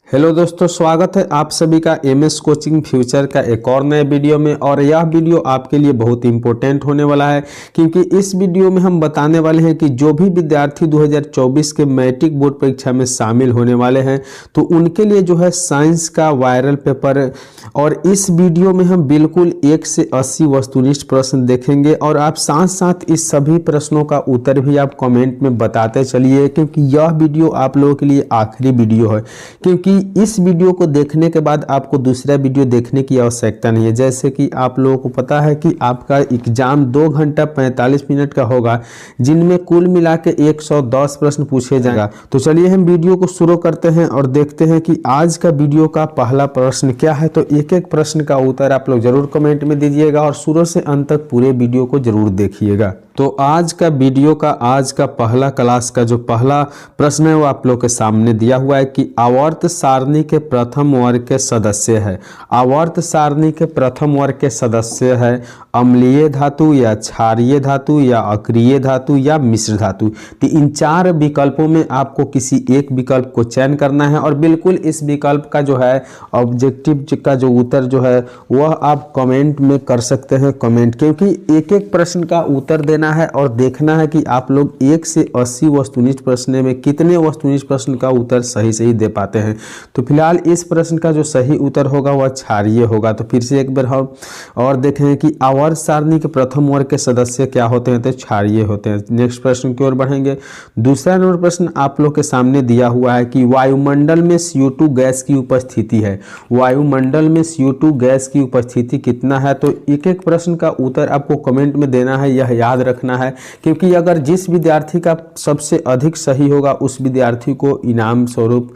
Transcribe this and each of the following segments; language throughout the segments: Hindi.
हेलो दोस्तों, स्वागत है आप सभी का एमएस कोचिंग फ्यूचर का एक और नए वीडियो में। और यह वीडियो आपके लिए बहुत इंपॉर्टेंट होने वाला है, क्योंकि इस वीडियो में हम बताने वाले हैं कि जो भी विद्यार्थी 2024 के मैट्रिक बोर्ड परीक्षा में शामिल होने वाले हैं तो उनके लिए जो है साइंस का वायरल पेपर। और इस वीडियो में हम बिल्कुल 1 से 80 वस्तुनिष्ठ प्रश्न देखेंगे और आप साथ साथ इस सभी प्रश्नों का उत्तर भी आप कमेंट में बताते चलिए, क्योंकि यह वीडियो आप लोगों के लिए आखिरी वीडियो है। क्योंकि इस वीडियो को देखने के बाद आपको दूसरा वीडियो देखने की आवश्यकता नहीं है। जैसे कि आप लोगों को पता है कि आपका एग्जाम 2 घंटा 45 मिनट का होगा, जिनमें कुल मिला के 110 प्रश्न पूछे जाएगा। तो चलिए हम वीडियो को शुरू करते हैं और देखते हैं कि आज का वीडियो का पहला प्रश्न क्या है। तो एक एक प्रश्न का उत्तर आप लोग जरूर कमेंट में दीजिएगा और शुरू से अंत तक पूरे वीडियो को जरूर देखिएगा। तो आज का वीडियो का आज का पहला क्लास का जो पहला प्रश्न है वो आप लोग के सामने दिया हुआ है कि आवर्त सारणी के प्रथम वर्ग के सदस्य है। आवर्त सारणी के प्रथम वर्ग के सदस्य है अम्लीय धातु या क्षारीय धातु या अक्रिय धातु या मिश्र धातु। तो इन 4 विकल्पों में आपको किसी एक विकल्प को चयन करना है और बिल्कुल इस विकल्प का जो है ऑब्जेक्टिव का जो उत्तर जो है वह आप कमेंट में कर सकते हैं कमेंट, क्योंकि एक एक प्रश्न का उत्तर देना है और देखना है कि आप लोग 1 से 80 वस्तुनिष्ठ प्रश्न में कितने वस्तुनिष्ठ प्रश्न का उत्तर सही दे पाते हैं। तो फिलहाल इस प्रश्न का जो सही उत्तर होगा वह क्षारीय होगा। तो फिर से एक बार हम और देखें कि आवर्त सारणी के प्रथम वर्ग के सदस्य क्या होते हैं, तो क्षारीय होते हैं। नेक्स्ट प्रश्न की ओर बढ़ेंगे। दूसरा नंबर प्रश्न आप लोग के सामने दिया हुआ है कि वायुमंडल में CO2 गैस की उपस्थिति है। वायुमंडल में CO2 गैस की उपस्थिति कितना है। तो एक एक प्रश्न का उत्तर आपको कमेंट में देना है, यह याद रखना है, क्योंकि अगर जिस विद्यार्थी का सबसे अधिक सही होगा उस विद्यार्थी को इनाम स्वरूप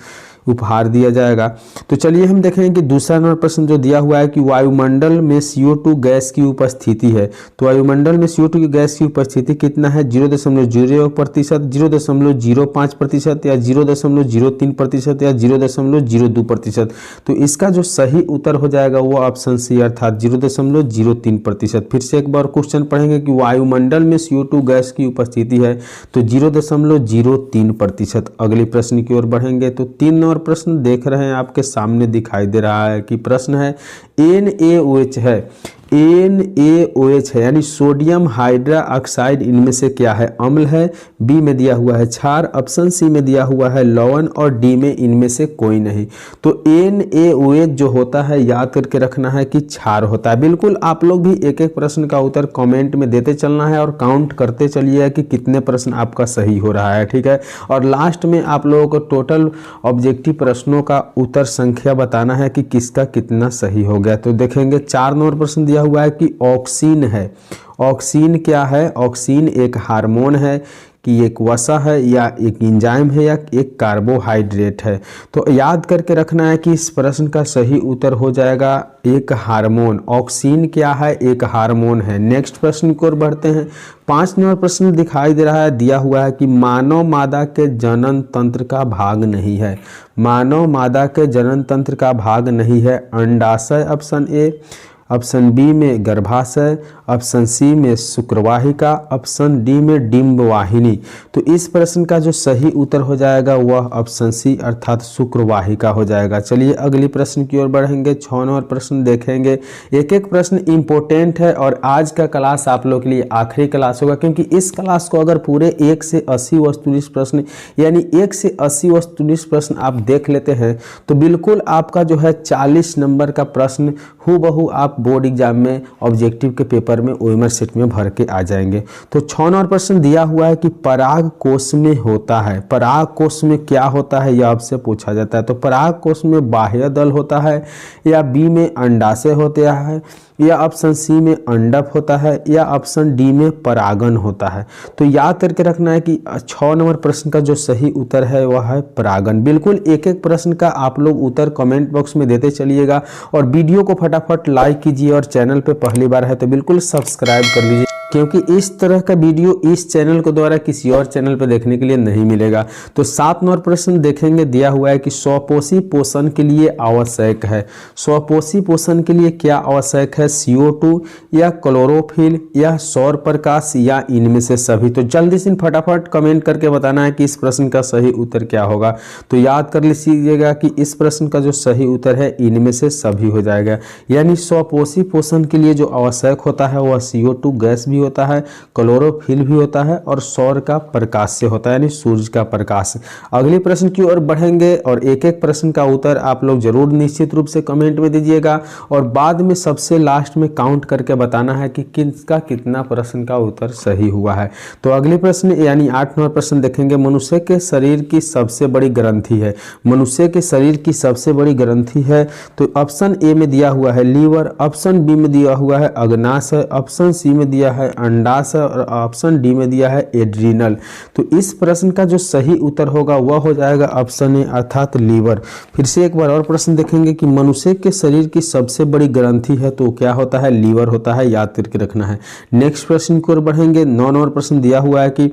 उपहार दिया जाएगा। तो चलिए हम देखेंगे कि दूसरा नंबर प्रश्न जो दिया हुआ है कि वायुमंडल में CO2 गैस की उपस्थिति है। तो वायुमंडल में CO2 की गैस की उपस्थिति कितना है, 0.01%, 0.05% या 0.03% या 0.02%। तो इसका जो सही उत्तर हो जाएगा वो ऑप्शन सी अर्थात 0.03%। फिर से एक बार क्वेश्चन पढ़ेंगे कि वायुमंडल में CO2 गैस की उपस्थिति है तो 0.03%। अगले प्रश्न की ओर बढ़ेंगे। तो 3 नंबर प्रश्न देख रहे हैं आपके सामने दिखाई दे रहा है कि प्रश्न है NaOH है। NaOH है यानी सोडियम हाइड्रा ऑक्साइड, इनमें से क्या है, अम्ल है, बी में दिया हुआ है क्षार, ऑप्शन सी में दिया हुआ है लवण और डी में इनमें से कोई नहीं। तो NaOH जो होता है याद करके रखना है कि क्षार होता है। बिल्कुल आप लोग भी एक एक प्रश्न का उत्तर कमेंट में देते चलना है और काउंट करते चलिए कि कितने प्रश्न आपका सही हो रहा है, ठीक है। और लास्ट में आप लोगों को टोटल ऑब्जेक्टिव प्रश्नों का उत्तर संख्या बताना है कि किसका कितना सही हो गया। तो देखेंगे 4 नंबर प्रश्न दिया हुआ है कि ऑक्सीन है। ऑक्सीन क्या है, ऑक्सीन एक हार्मोन है कि एक वसा है या एक एंजाइम है या एक कार्बोहाइड्रेट है। तो याद करके रखना है कि इस प्रश्न का सही उत्तर हो जाएगा एक हार्मोन। ऑक्सीन क्या है, एक हार्मोन है। नेक्स्ट प्रश्न की ओर बढ़ते हैं। 5 नंबर प्रश्न दिखाई दे रहा है, दिया हुआ है कि मानव मादा के जनन तंत्र का भाग नहीं है। मानव मादा के जनन तंत्र का भाग नहीं है अंडाशय ऑप्शन ए, ऑप्शन बी में गर्भाशय, ऑप्शन सी में शुक्रवाहिका, ऑप्शन डी में डिंब वाहिनी। तो इस प्रश्न का जो सही उत्तर हो जाएगा वह ऑप्शन सी अर्थात शुक्रवाहिका हो जाएगा। चलिए अगली प्रश्न की ओर बढ़ेंगे। 6 नंबर प्रश्न देखेंगे। एक एक प्रश्न इंपॉर्टेंट है और आज का क्लास आप लोग के लिए आखिरी क्लास होगा, क्योंकि इस क्लास को अगर पूरे 1 से 80 वस्तुनिष्ठ प्रश्न यानी 1 से 80 वस्तुनिष्ठ प्रश्न आप देख लेते हैं तो बिल्कुल आपका जो है 40 नंबर का प्रश्न हूबहू आप बोर्ड एग्जाम में ऑब्जेक्टिव के पेपर में ओएमआर सेट में भर के आ जाएंगे। तो 6 नंबर प्रश्न दिया हुआ है कि पराग कोश में होता है। पराग कोश में क्या होता है यह आपसे पूछा जाता है। तो पराग कोश में बाह्य दल होता है या बी में अंडाशय होता है या ऑप्शन सी में अंडक होता है या ऑप्शन डी में परागन होता है। तो याद करके रखना है कि 6 नंबर प्रश्न का जो सही उत्तर है वह है परागन। बिल्कुल एक एक प्रश्न का आप लोग उत्तर कमेंट बॉक्स में देते चलिएगा और वीडियो को फटाफट लाइक कीजिए और चैनल पे पहली बार है तो बिल्कुल सब्सक्राइब कर लीजिए, क्योंकि इस तरह का वीडियो इस चैनल को द्वारा किसी और चैनल पर देखने के लिए नहीं मिलेगा। तो 7 नंबर प्रश्न देखेंगे, दिया हुआ है कि स्वपोषी पोषण के लिए आवश्यक है। स्वपोषी पोषण के लिए क्या आवश्यक है? CO2 या क्लोरोफिल या सौर प्रकाश या इनमें से सभी। तो जल्दी से फटाफट कमेंट करके बताना है कि इस प्रश्न का सही उत्तर क्या होगा। तो याद कर लीजिएगा कि इस प्रश्न का जो सही उत्तर है इनमें से सभी हो जाएगा। यानी स्वपोषी पोषण के लिए जो आवश्यक होता है वह CO2 गैस भी होता है, क्लोरोफिल भी होता है और सौर का प्रकाश से होता है, यानी सूरज का प्रकाश। अगले प्रश्न की ओर बढ़ेंगे और एक एक प्रश्न का उत्तर आप लोग जरूर निश्चित रूप से कमेंट में दीजिएगा और बाद में सबसे लास्ट में काउंट करके बताना है कि किसका कितना प्रश्न का उत्तर सही हुआ है। तो अगले प्रश्न यानी 8 नंबर प्रश्न देखेंगे, मनुष्य के शरीर की सबसे बड़ी ग्रंथि है। मनुष्य के शरीर की सबसे बड़ी ग्रंथि है तो ऑप्शन ए में दिया हुआ है लीवर, ऑप्शन बी में दिया हुआ है अग्नाशय, ऑप्शन सी में दिया है अंडाशय और ऑप्शन डी में दिया है एड्रीनल। तो इस प्रश्न का जो सही उत्तर होगा वह हो जाएगा ऑप्शन ए अर्थात लीवर। फिर से एक बार और प्रश्न देखेंगे कि मनुष्य के शरीर की सबसे बड़ी ग्रंथि है तो क्या होता है? लीवर होता है, याद करके रखना है। नेक्स्ट प्रश्न की ओर बढ़ेंगे। 9 नंबर प्रश्न दिया हुआ है कि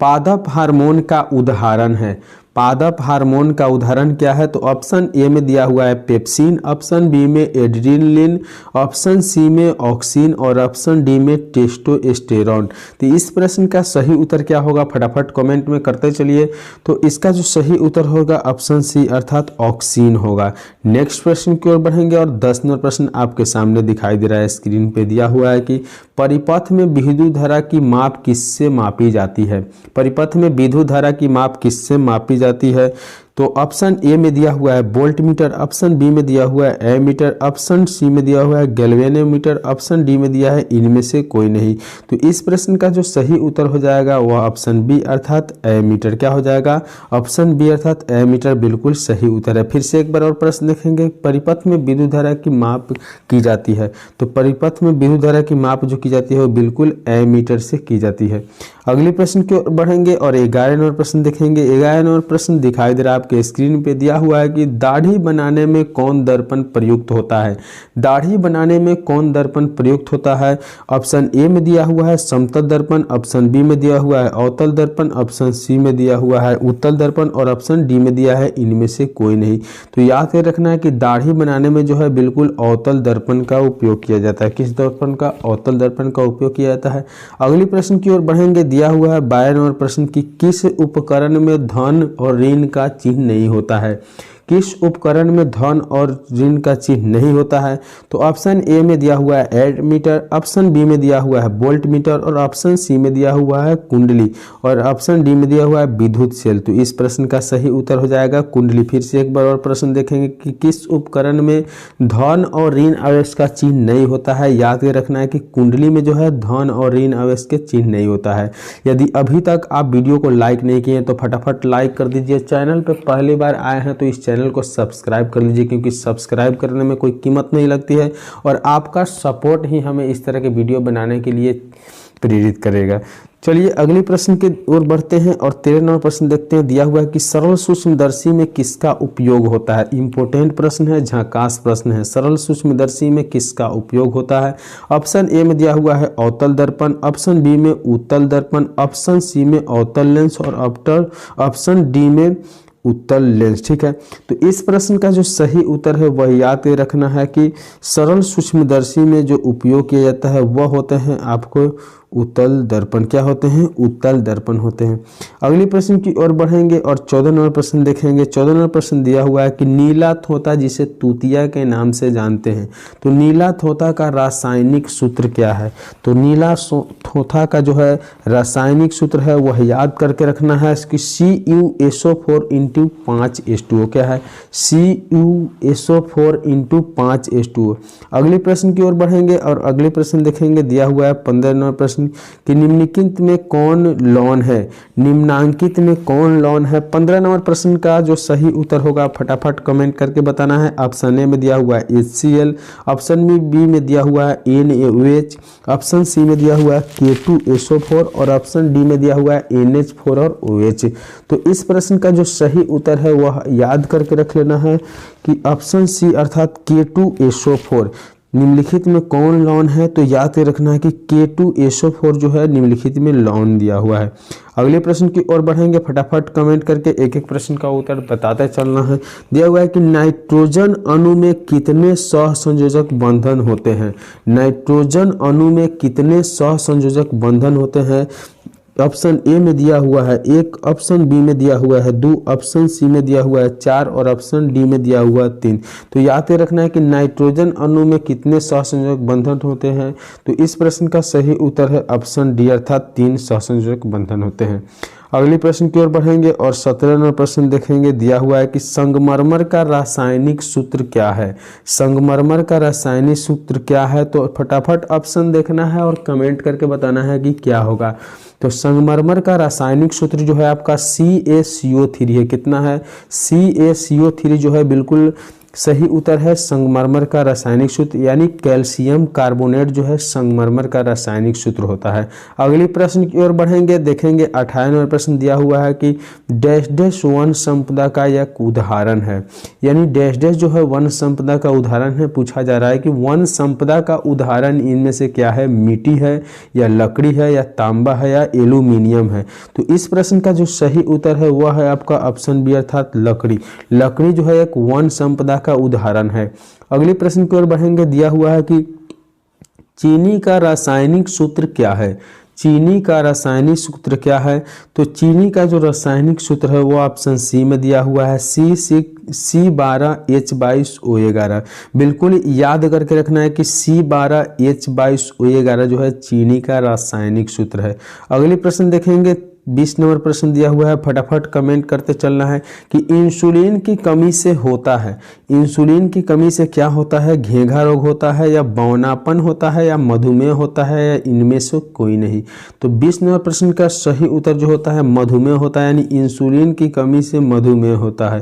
पादप हार्मोन का उदाहरण है। पादप हार्मोन का उदाहरण क्या है? तो ऑप्शन ए में दिया हुआ है पेप्सिन, ऑप्शन बी में एड्रेनलिन, ऑप्शन सी में ऑक्सिन और ऑप्शन डी में टेस्टोस्टेरोन। तो इस प्रश्न का सही उत्तर क्या होगा? फटाफट कमेंट में करते चलिए। तो इसका जो सही उत्तर होगा ऑप्शन सी अर्थात ऑक्सिन होगा। नेक्स्ट प्रश्न की ओर बढ़ेंगे और 10 नंबर प्रश्न आपके सामने दिखाई दे रहा है, स्क्रीन पे दिया हुआ है कि परिपथ में विद्युत धारा की माप किससे मापी जाती है? परिपथ में विद्युत धारा की माप किससे मापी जाती है? तो ऑप्शन ए में दिया हुआ है वोल्ट मीटर, ऑप्शन बी में दिया हुआ है एमीटर, ऑप्शन सी में दिया हुआ है गैल्वेनोमीटर, ऑप्शन डी में दिया है इनमें से कोई नहीं। तो इस प्रश्न का जो सही उत्तर हो जाएगा वह ऑप्शन बी अर्थात एमीटर। क्या हो जाएगा? ऑप्शन बी अर्थात एमीटर बिल्कुल सही उत्तर है। फिर से एक बार और प्रश्न देखेंगे, परिपथ में विद्युत धारा की माप की जाती है तो परिपथ में विद्युत धारा की माप जो की जाती है वो बिल्कुल एमीटर से की जाती है। अगले प्रश्न की ओर बढ़ेंगे और 11 नंबर प्रश्न देखेंगे। 11 नंबर प्रश्न दिखाई दे रहा है आपके स्क्रीन पे, दिया हुआ है कि दाढ़ी बनाने में कौन दर्पण प्रयुक्त होता है? दाढ़ी बनाने में कौन दर्पण प्रयुक्त होता है? ऑप्शन ए में दिया हुआ है समतल दर्पण, ऑप्शन बी में दिया हुआ है अवतल दर्पण, ऑप्शन सी में दिया हुआ है उत्तल दर्पण और ऑप्शन डी में दिया है इनमें से कोई नहीं। तो याद कर रखना है कि दाढ़ी बनाने में जो है बिल्कुल अवतल दर्पण का उपयोग किया जाता है। किस दर्पण का? अवतल दर्पण का उपयोग किया जाता है। अगले प्रश्न की ओर बढ़ेंगे। दिया हुआ है 12 नंबर प्रश्न की किस उपकरण में धन और ऋण का चिन्ह नहीं होता है? किस उपकरण में धन और ऋण का चिन्ह नहीं होता है? तो ऑप्शन ए में दिया हुआ है एमीटर, ऑप्शन बी में दिया हुआ है वोल्ट मीटर और ऑप्शन सी में दिया हुआ है कुंडली और ऑप्शन डी में दिया हुआ है विद्युत सेल। तो इस प्रश्न का सही उत्तर हो जाएगा कुंडली। फिर से एक बार और प्रश्न देखेंगे कि किस उपकरण में धन और ऋण आवेश का चिन्ह नहीं होता है? याद रखना है कि कुंडली में जो है धन और ऋण आवेश के चिन्ह नहीं होता है। यदि अभी तक आप वीडियो को लाइक नहीं किए तो फटाफट लाइक कर दीजिए। चैनल पर पहली बार आए हैं तो इस चैनल को सब्सक्राइब कर लीजिए क्योंकि सब्सक्राइब करने में कोई कीमत नहीं लगती है और आपका सपोर्ट ही हमें इस तरह के वीडियो बनाने के लिए प्रेरित करेगा। चलिए अगले प्रश्न की ओर बढ़ते हैं और 13 नंबर प्रश्न देखते हैं। दिया हुआ है कि सरल सूक्ष्मदर्शी में किसका उपयोग होता है? इंपॉर्टेंट प्रश्न है, झकास प्रश्न है। सरल सूक्ष्मदर्शी में किसका उपयोग होता है? ऑप्शन ए में दिया हुआ है अवतल दर्पण, ऑप्शन बी में उत्तल दर्पण, ऑप्शन सी में अवतल लेंस और ऑप्शन डी में उत्तल लेंस। ठीक है, तो इस प्रश्न का जो सही उत्तर है वह याद रखना है कि सरल सूक्ष्मदर्शी में जो उपयोग किया जाता है वह होते हैं आपको उत्तल दर्पण। क्या होते हैं? उत्तल दर्पण होते हैं। अगले प्रश्न की ओर बढ़ेंगे और 14 नंबर प्रश्न देखेंगे। 14 नंबर प्रश्न दिया हुआ है कि नीला थोथा जिसे तूतिया के नाम से जानते हैं तो नीला थोथा का रासायनिक सूत्र क्या है? तो नीला थोथा का जो है रासायनिक सूत्र है वह याद करके रखना है कि CuSO4 × 5H2O। क्या है? CuSO4 × 5H2O। अगले प्रश्न की ओर बढ़ेंगे और अगले प्रश्न देखेंगे। दिया हुआ है 15 नंबर प्रश्न कि निम्नलिखित में कौन लौन है? निम्नांकित में कौन लौन है? 15 नंबर प्रश्न का जो सही उत्तर होगा फटाफट कमेंट करके बताना है। ऑप्शन ए में दिया हुआ है HCl, ऑप्शन बी में दिया हुआ है NaOH, ऑप्शन सी में दिया हुआ है K2SO4 और ऑप्शन डी में दिया हुआ है NH4 और OH। तो इस प्रश्न का जो सही उत्तर है वह याद करके रख लेना है कि ऑप्शन सी अर्थात K2SO4। निम्नलिखित में कौन लॉन है? तो याद रखना है कि K2SO4 जो है निम्नलिखित में लॉन दिया हुआ है। अगले प्रश्न की ओर बढ़ेंगे, फटाफट कमेंट करके एक एक प्रश्न का उत्तर बताते चलना है। दिया हुआ है कि नाइट्रोजन अणु में कितने सहसंयोजक बंधन होते हैं? नाइट्रोजन अणु में कितने सहसंयोजक बंधन होते हैं? ऑप्शन ए में दिया हुआ है 1, ऑप्शन बी में दिया हुआ है 2, ऑप्शन सी में दिया हुआ है 4 और ऑप्शन डी में दिया हुआ है 3। तो याद रखना है कि नाइट्रोजन अणु में कितने सहसंयोजक बंधन होते हैं? तो इस प्रश्न का सही उत्तर है ऑप्शन डी अर्थात 3 सहसंयोजक बंधन होते हैं। अगले प्रश्न की ओर बढ़ेंगे और 17 नंबर प्रश्न देखेंगे। दिया हुआ है कि संगमरमर का रासायनिक सूत्र क्या है? संगमरमर का रासायनिक सूत्र क्या है? तो फटाफट ऑप्शन देखना है और कमेंट करके बताना है कि क्या होगा। तो संगमरमर का रासायनिक सूत्र जो है आपका CaCO3 है। कितना है? CaCO3 जो है बिल्कुल सही उत्तर है संगमरमर का रासायनिक सूत्र, यानी कैल्शियम कार्बोनेट जो है संगमरमर का रासायनिक सूत्र होता है। अगली प्रश्न की ओर बढ़ेंगे, देखेंगे 28 नंबर प्रश्न दिया हुआ है कि डैश डैश वन संपदा का एक उदाहरण है, यानी डैश डैश जो है वन संपदा का उदाहरण है। पूछा जा रहा है कि वन संपदा का उदाहरण इनमें से क्या है? मिट्टी है या लकड़ी है या तांबा है या एल्यूमिनियम है? तो इस प्रश्न का जो सही उत्तर है वह है आपका ऑप्शन बी अर्थात लकड़ी। लकड़ी जो है एक वन संपदा का उदाहरण है। अगले प्रश्न की ओर बढ़ेंगे। दिया हुआ है कि चीनी का रासायनिक सूत्र क्या है? चीनी का रासायनिक सूत्र क्या है? तो चीनी का जो रासायनिक सूत्र है वो ऑप्शन सी में दिया हुआ है C12H22O11। बिल्कुल याद करके रखना है कि C12H22O11 जो है चीनी का रासायनिक सूत्र है। अगले प्रश्न देखेंगे, 20 नंबर प्रश्न दिया हुआ है, फटाफट कमेंट करते चलना है कि इंसुलिन की कमी से होता है, इंसुलिन की कमी से क्या होता है? घेंघा रोग होता है या बौनापन होता है या मधुमेह होता है या इनमें से कोई नहीं? तो 20 नंबर प्रश्न का सही उत्तर जो होता है मधुमेह होता है, यानी इंसुलिन की कमी से मधुमेह होता है।